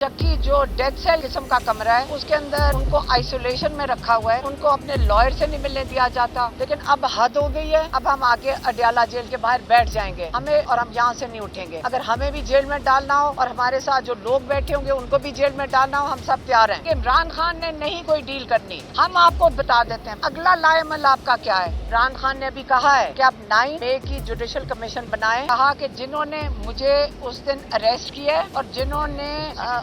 जबकि जो death cell किस्म का कमरा है उसके अंदर उनको आइसोलेशन में रखा हुआ है, उनको अपने लॉयर से नहीं मिलने दिया जाता। लेकिन अब हद हो गई है, अब हम आके अडयाला जेल के बाहर बैठ जाएंगे हमें, और हम यहाँ से नहीं उठेंगे। अगर हमें भी जेल में डालना हो और हमारे साथ जो लोग बैठे होंगे उनको भी जेल में डालना हो, हम सब तैयार हैं। इमरान खान ने नहीं कोई डील करनी, हम आपको बता देते हैं अगला लाएमल आपका क्या है। इमरान खान ने अभी कहा है कि आप 9 मई की जुडिशल कमीशन बनाएं। कहा कि जिन्होंने मुझे उस दिन अरेस्ट किया है और जिन्होंने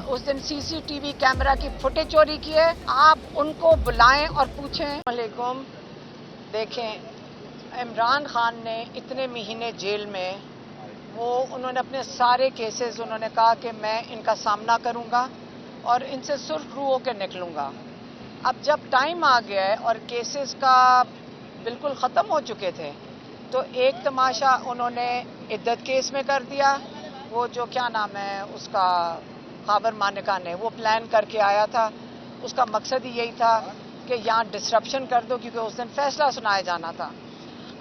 उस दिन सीसीटीवी कैमरा की फुटेज चोरी की है, आप उनको बुलाएं और पूछें। वालेकुम। देखें, इमरान खान ने इतने महीने जेल में उन्होंने अपने सारे केसेस उन्होंने कहा कि मैं इनका सामना करूंगा और इनसे सुर्खरू होकर निकलूंगा। अब जब टाइम आ गया है और केसेस का बिल्कुल ख़त्म हो चुके थे, तो एक तमाशा उन्होंने इद्दत केस में कर दिया। वो जो क्या नाम है उसका, खाबर मानिका ने वो प्लान करके आया था। उसका मकसद ही यही था कि यहाँ डिसरप्शन कर दो, क्योंकि उस दिन फैसला सुनाया जाना था।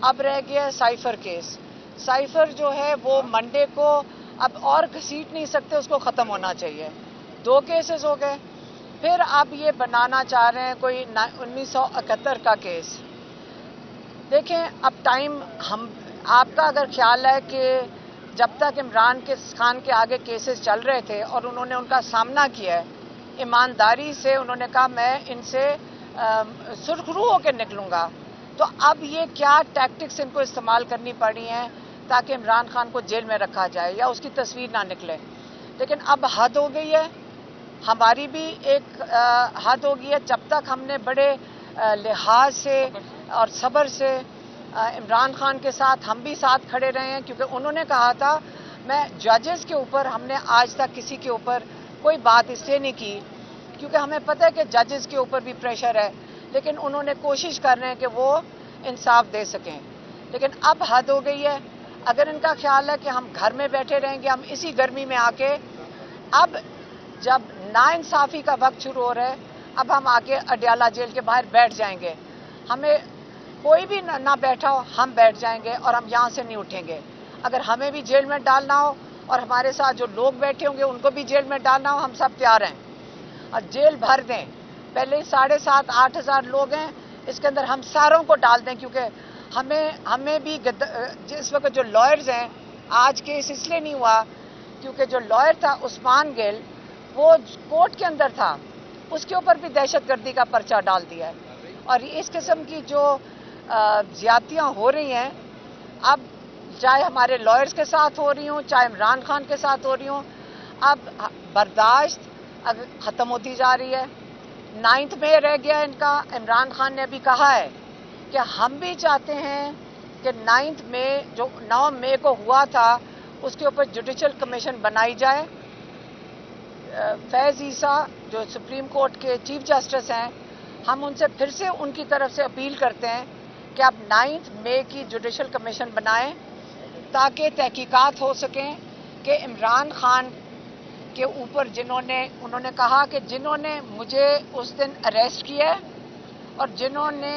अब रह गया साइफर केस। साइफर जो है वो मंडे को अब और घसीट नहीं सकते, उसको ख़त्म होना चाहिए। 2 केसेस हो गए, फिर अब ये बनाना चाह रहे हैं कोई 1971 का केस। देखें, अब टाइम आपका अगर ख्याल है कि जब तक इमरान खान के आगे केसेस चल रहे थे और उन्होंने उनका सामना किया है ईमानदारी से, उन्होंने कहा मैं इनसे सुरखरू होकर निकलूंगा, तो अब ये क्या टैक्टिक्स इनको इस्तेमाल करनी पड़ी हैं ताकि इमरान खान को जेल में रखा जाए या उसकी तस्वीर ना निकले। लेकिन अब हद हो गई है, हमारी भी एक हद हो गई है। जब तक हमने बड़े लिहाज से और सब्र से इमरान खान के साथ हम भी साथ खड़े रहे हैं, क्योंकि उन्होंने कहा था मैं जजेस के ऊपर, हमने आज तक किसी के ऊपर कोई बात इसलिए नहीं की क्योंकि हमें पता है कि जजेस के ऊपर भी प्रेशर है, लेकिन उन्होंने कोशिश कर रहे हैं कि वो इंसाफ दे सकें। लेकिन अब हद हो गई है। अगर इनका ख्याल है कि हम घर में बैठे रहेंगे, हम इसी गर्मी में आके, अब जब नाइंसाफ़ी का वक्त शुरू हो रहा है, अब हम आके अडयाला जेल के बाहर बैठ जाएंगे। हमें कोई भी ना बैठा हो, हम बैठ जाएंगे और हम यहाँ से नहीं उठेंगे। अगर हमें भी जेल में डालना हो और हमारे साथ जो लोग बैठे होंगे उनको भी जेल में डालना हो, हम सब तैयार हैं। और जेल भर दें, पहले 7,500-8 हज़ार लोग हैं, इसके अंदर हम सारों को डाल दें, क्योंकि हमें भी जिस वक्त जो लॉयर्स हैं, आज केस इसलिए नहीं हुआ क्योंकि जो लॉयर था उस्मान गिल, वो कोर्ट के अंदर था, उसके ऊपर भी दहशतगर्दी का पर्चा डाल दिया है। और इस किस्म की जो ज़्यादतियाँ हो रही हैं, अब चाहे हमारे लॉयर्स के साथ हो रही हों, चाहे इमरान खान के साथ हो रही हों, अब बर्दाश्त अब ख़त्म होती जा रही है। 9 मई रह गया इनका। इमरान खान ने अभी कहा है कि हम भी चाहते हैं कि 9 मई को हुआ था उसके ऊपर जुडिशल कमीशन बनाई जाए। फैज़ ईसा जो सुप्रीम कोर्ट के चीफ जस्टिस हैं, हम उनसे फिर से उनकी तरफ से अपील करते हैं कि आप 9 मई की जुडिशल कमीशन बनाएं ताकि तहकीकात हो सकें कि इमरान खान के ऊपर उन्होंने कहा कि जिन्होंने मुझे उस दिन अरेस्ट किया है और जिन्होंने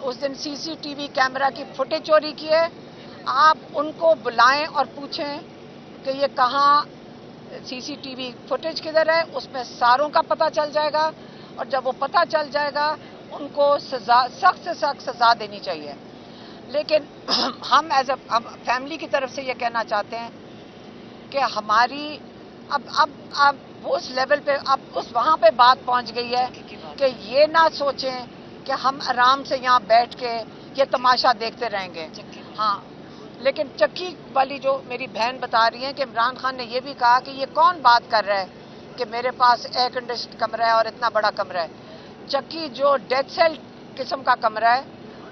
उस दिन सीसीटीवी कैमरा की फुटेज चोरी की है, आप उनको बुलाएं और पूछें कि ये कहाँ सीसीटीवी फुटेज किधर है। उसमें सारों का पता चल जाएगा और जब वो पता चल जाएगा उनको सख्त से सख्त सज़ा देनी चाहिए। लेकिन हम एज अ फैमिली की तरफ से ये कहना चाहते हैं कि हमारी अब उस लेवल पे, अब उस वहाँ पे बात पहुँच गई है कि ये ना सोचें कि हम आराम से यहाँ बैठ के ये तमाशा देखते रहेंगे। हाँ, लेकिन चक्की वाली जो मेरी बहन बता रही है कि इमरान खान ने ये भी कहा कि ये कौन बात कर रहा है कि मेरे पास एयर कंडीशन कमरा है और इतना बड़ा कमरा है। चक्की जो डेथ सेल किस्म का कमरा है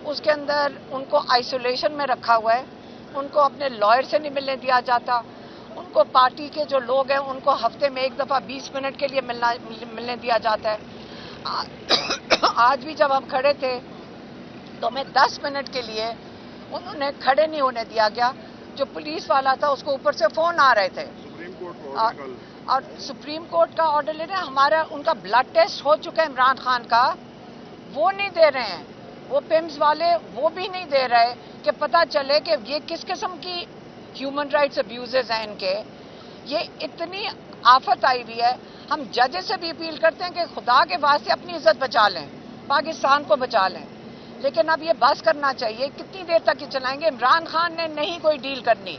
उसके अंदर उनको आइसोलेशन में रखा हुआ है, उनको अपने लॉयर से नहीं मिलने दिया जाता, उनको पार्टी के जो लोग हैं उनको हफ्ते में एक दफ़ा 20 मिनट के लिए मिलने दिया जाता है। आज भी जब हम खड़े थे तो हमें 10 मिनट के लिए उन्होंने खड़े नहीं होने दिया गया। जो पुलिस वाला था उसको ऊपर से फ़ोन आ रहे थे और सुप्रीम कोर्ट का ऑर्डर ले रहे हैं। हमारा उनका ब्लड टेस्ट हो चुका है इमरान खान का, वो नहीं दे रहे हैं। वो पिम्स वाले वो भी नहीं दे रहे कि पता चले कि ये किस किस्म की ह्यूमन राइट्स अब्यूजेस हैं इनके। ये इतनी आफत आई हुई है। हम जजेस से भी अपील करते हैं कि खुदा के वास्ते अपनी इज्जत बचा लें, पाकिस्तान को बचा लें। लेकिन अब ये बस करना चाहिए, कितनी देर तक ये चलाएंगे? इमरान खान ने नहीं कोई डील करनी।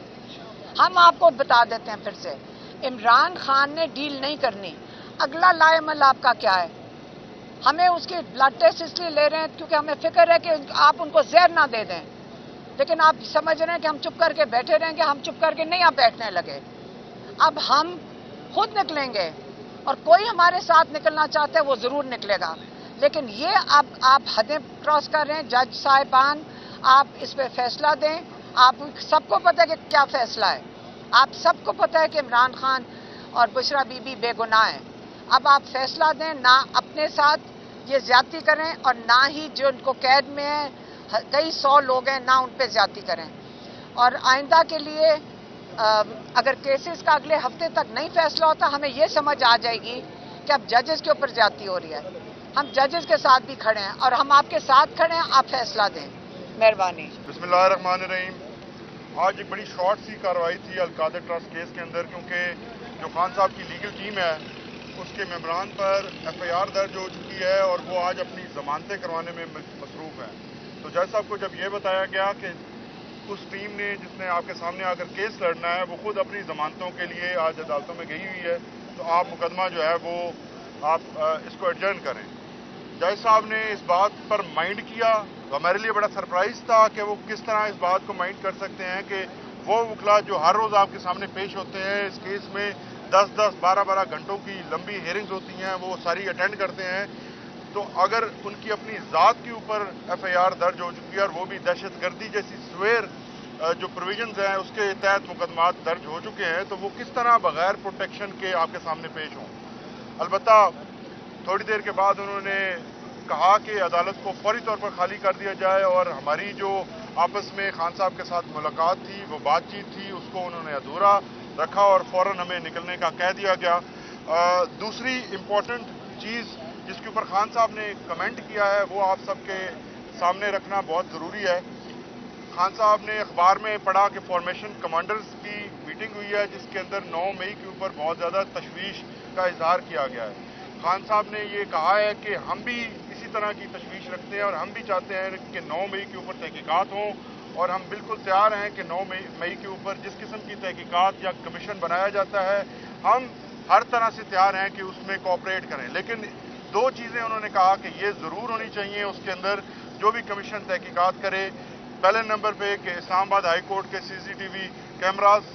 हम आपको बता देते हैं फिर से, इमरान खान ने डील नहीं करनी। अगला लाएमल आपका क्या है? हमें उसके ब्लड टेस्ट इसलिए ले रहे हैं क्योंकि हमें फिक्र है कि आप उनको जहर ना दे दें। लेकिन आप समझ रहे हैं कि हम चुप करके बैठे रहेंगे। हम चुप करके नहीं आप बैठने लगे, अब हम खुद निकलेंगे और कोई हमारे साथ निकलना चाहता है वो जरूर निकलेगा। लेकिन ये अब आप हदें क्रॉस कर रहे हैं। जज साहिबान, आप इस पे फैसला दें। आप सबको पता है कि क्या फैसला है, आप सबको पता है कि इमरान खान और बुशरा बीबी बेगुनाह हैं। अब आप फैसला दें, ना अपने साथ ये ज्यादती करें और ना ही जो उनको कैद में है, कई 100 लोग हैं, ना उन पे ज्यादती करें। और आइंदा के लिए अगर केसेस का अगले हफ्ते तक नहीं फैसला होता, हमें ये समझ आ जाएगी कि अब जजेस के ऊपर ज्यादती हो रही है। हम जजेस के साथ भी खड़े हैं और हम आपके साथ खड़े हैं, आप फैसला दें, मेहरबानी। बिस्मिल्लाहिर्रहमानिर्रहीम। आज एक बड़ी शॉर्ट सी कार्रवाई थी अलकादर ट्रस्ट केस के अंदर, क्योंकि जो खान साहब की लीगल टीम है उसके मेम्बरान पर FIR दर्ज हो चुकी है और वो आज अपनी जमानतें करवाने में मसरूफ़ हैं। तो जज साहब को जब ये बताया गया कि उस टीम ने जिसने आपके सामने आकर केस लड़ना है वो खुद अपनी जमानतों के लिए आज अदालतों में गई हुई है, तो आप मुकदमा जो है वो आप इसको एडजर्न करें। जज साहब ने इस बात पर माइंड किया, तो हमारे लिए बड़ा सरप्राइज था कि वो किस तरह इस बात को माइंड कर सकते हैं कि वो वकला जो हर रोज़ आपके सामने पेश होते हैं, इस केस में 10-10, 12-12 घंटों की लंबी हेयरिंग्स होती हैं, वो सारी अटेंड करते हैं। तो अगर उनकी अपनी ज़ात के ऊपर FIR दर्ज हो चुकी है और वो भी दहशतगर्दी जैसी स्वेर जो प्रोविजंस हैं उसके तहत मुकदमात दर्ज हो चुके हैं, तो वो किस तरह बगैर प्रोटेक्शन के आपके सामने पेश हों। अलबत्ता थोड़ी देर के बाद उन्होंने कहा कि अदालत को फौरी तौर पर खाली कर दिया जाए और हमारी जो आपस में खान साहब के साथ मुलाकात थी, वो बातचीत थी, उसको उन्होंने अधूरा रखा और फौरन हमें निकलने का कह दिया गया। दूसरी इम्पोर्टेंट चीज़ जिसके ऊपर खान साहब ने कमेंट किया है वो आप सबके सामने रखना बहुत ज़रूरी है। खान साहब ने अखबार में पढ़ा कि फॉर्मेशन कमांडर्स की मीटिंग हुई है जिसके अंदर 9 मई के ऊपर बहुत ज़्यादा तशवीश का इजहार किया गया है। खान साहब ने ये कहा है कि हम भी इसी तरह की तशवीश रखते हैं और हम भी चाहते हैं कि 9 मई के ऊपर तहकीकात हों और हम बिल्कुल तैयार हैं कि 9 मई के ऊपर जिस किस्म की तहकीकात या कमीशन बनाया जाता है हम हर तरह से तैयार हैं कि उसमें कोऑपरेट करें। लेकिन 2 चीज़ें उन्होंने कहा कि ये ज़रूर होनी चाहिए उसके अंदर, जो भी कमीशन तहकीकात करे, पहले नंबर पे कि इस्लामाबाद हाई कोर्ट के CCTV कैमरास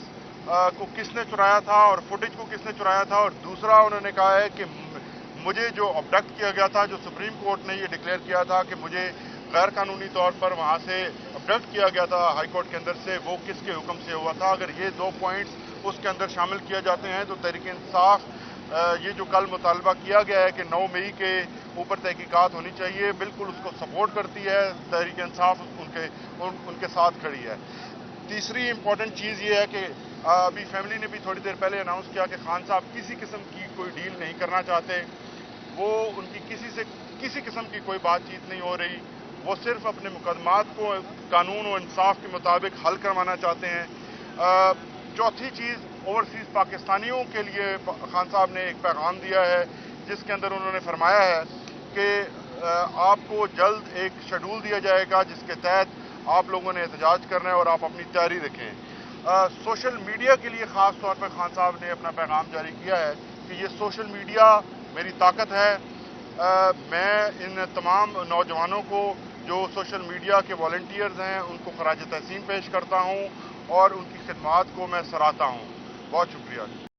को किसने चुराया था और फुटेज को किसने चुराया था, और दूसरा उन्होंने कहा है कि मुझे जो अबडक्ट किया गया था, जो सुप्रीम कोर्ट ने ये डिक्लेयर किया था कि मुझे गैर कानूनी तौर पर वहाँ से अबडक्ट किया गया था हाई कोर्ट के अंदर से, वो किसके हुक्म से हुआ था। अगर ये 2 पॉइंट्स उसके अंदर शामिल किए जाते हैं तो तहरीक इंसाफ ये जो कल मुतालबा किया गया है कि 9 मई के ऊपर तहकीकात होनी चाहिए, बिल्कुल उसको सपोर्ट करती है। तहरीक इंसाफ उनके साथ खड़ी है। तीसरी इम्पॉर्टेंट चीज़ ये है कि अभी फैमिली ने भी थोड़ी देर पहले अनाउंस किया कि खान साहब किसी किस्म की कोई डील नहीं करना चाहते, वो उनकी किसी किस्म की कोई बातचीत नहीं हो रही, वो सिर्फ अपने मुकदमात को कानून और इंसाफ के मुताबिक हल करवाना चाहते हैं। चौथी चीज़, ओवरसीज़ पाकिस्तानियों के लिए खान साहब ने एक पैगाम दिया है जिसके अंदर उन्होंने फरमाया है कि आपको जल्द एक शेड्यूल दिया जाएगा जिसके तहत आप लोगों ने एहतजाज करना है और आप अपनी तैयारी रखें। सोशल मीडिया के लिए ख़ास तौर पर खान साहब ने अपना पैगाम जारी किया है कि ये सोशल मीडिया मेरी ताकत है। मैं इन तमाम नौजवानों को जो सोशल मीडिया के वॉलंटियर्स हैं उनको खराज तहसीन पेश करता हूँ और उनकी खिदमात को मैं सराहता हूँ। बहुत शुक्रिया।